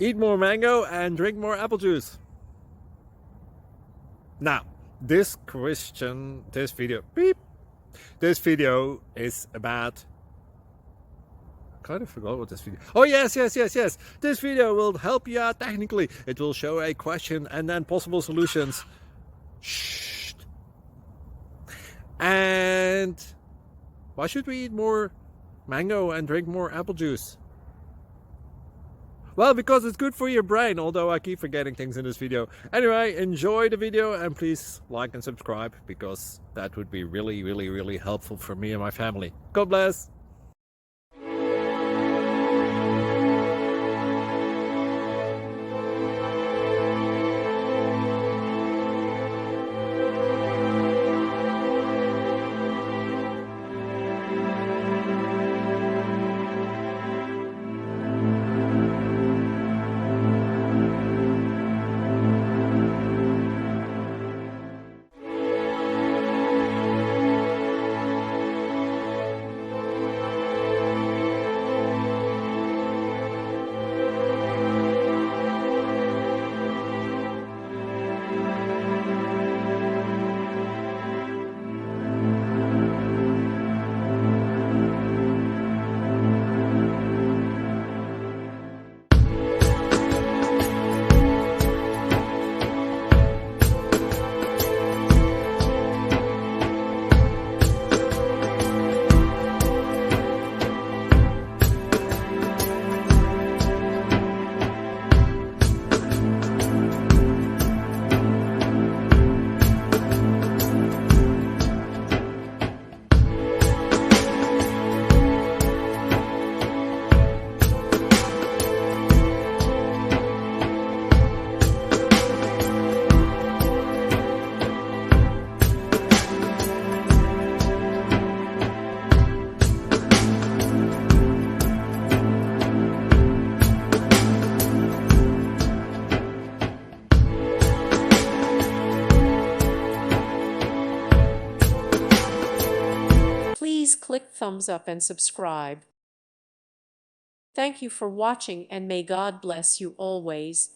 Eat more mango and drink more apple juice. Now, this video is about, I kind of forgot what this video. Oh, yes. This video will help you out technically. It will show a question and then possible solutions. Shh. And why should we eat more mango and drink more apple juice? Well, because it's good for your brain, although I keep forgetting things in this video. Anyway, enjoy the video and please like and subscribe, because that would be really helpful for me and my family. God bless! Please click thumbs up and subscribe. Thank you for watching, and may God bless you always.